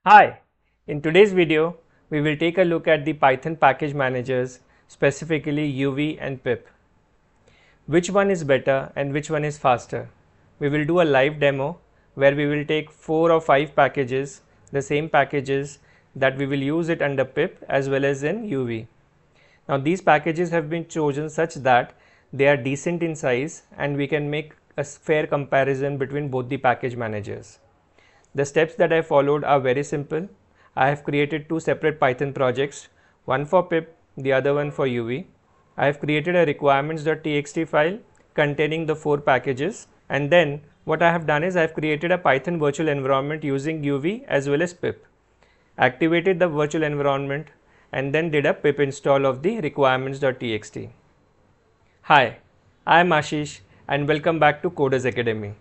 Hi, in today's video, we will take a look at the Python package managers, specifically UV and Pip. Which one is better and which one is faster? We will do a live demo where we will take 4 or 5 packages, the same packages that we will use it under Pip as well as in UV. Now these packages have been chosen such that they are decent in size and we can make a fair comparison between both the package managers. The steps that I followed are very simple. I have created 2 separate Python projects, one for Pip, the other one for UV. I have created a requirements.txt file containing the 4 packages, and then what I have done is I have created a Python virtual environment using UV as well as Pip, activated the virtual environment, and then did a pip install of the requirements.txt. Hi, I am Ashish and welcome back to Coders Academy.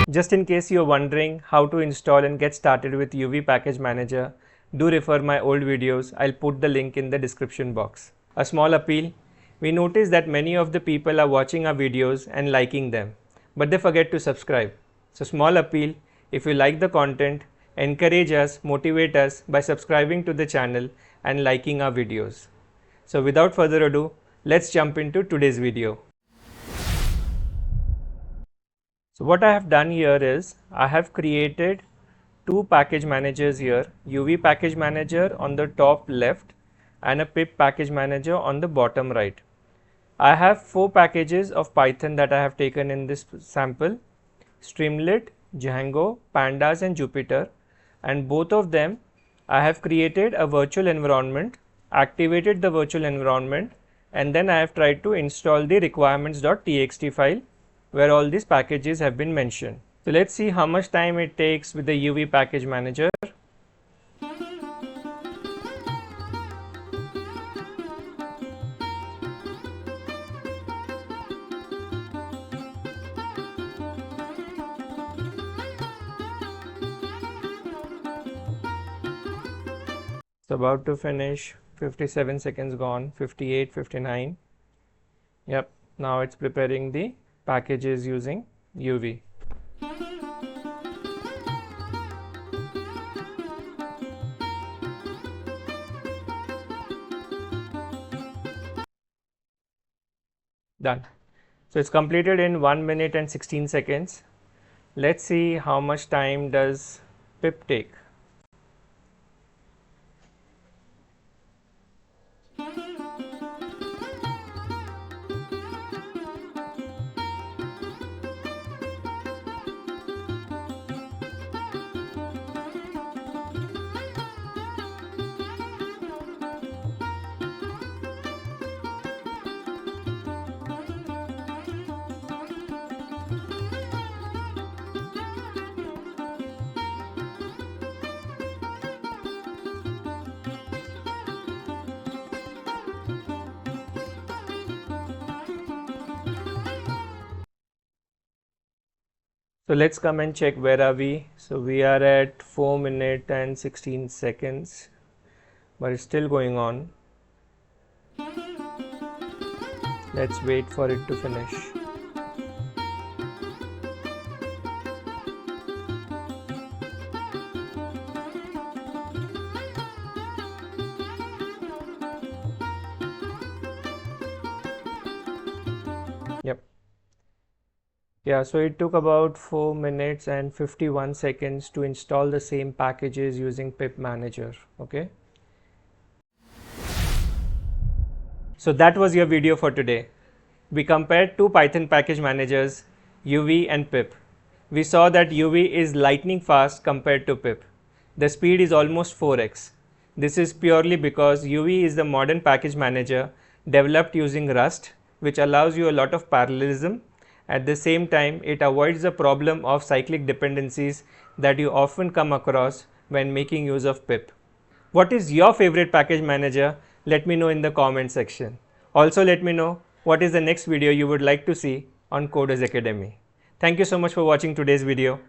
Just in case you are wondering how to install and get started with UV Package Manager, do refer my old videos. I'll put the link in the description box. A small appeal. We notice that many of the people are watching our videos and liking them, but they forget to subscribe. So small appeal, if you like the content, encourage us, motivate us by subscribing to the channel and liking our videos. So without further ado, let's jump into today's video. So what I have done here is I have created 2 package managers here, UV package manager on the top left and a Pip package manager on the bottom right. I have 4 packages of Python that I have taken in this sample: Streamlit, Django, Pandas and Jupyter, and both of them I have created a virtual environment, activated the virtual environment, and then I have tried to install the requirements.txt file where all these packages have been mentioned. So let's see how much time it takes with the UV package manager. It's about to finish, 57 seconds gone, 58, 59. Yep, now it's preparing the packages using UV. Done. So it's completed in 1 minute and 16 seconds. Let's see how much time does Pip take. So let's come and check where are we. So we are at 4 minutes and 16 seconds, but it's still going on. Let's wait for it to finish. Yep. Yeah, so it took about 4 minutes and 51 seconds to install the same packages using Pip Manager. Okay. So that was your video for today. We compared 2 Python package managers, UV and Pip. We saw that UV is lightning fast compared to Pip. The speed is almost 4x. This is purely because UV is the modern package manager developed using Rust, which allows you a lot of parallelism. At the same time, it avoids the problem of cyclic dependencies that you often come across when making use of Pip. What is your favorite package manager? Let me know in the comment section. Also, let me know what is the next video you would like to see on Coders Academy. Thank you so much for watching today's video.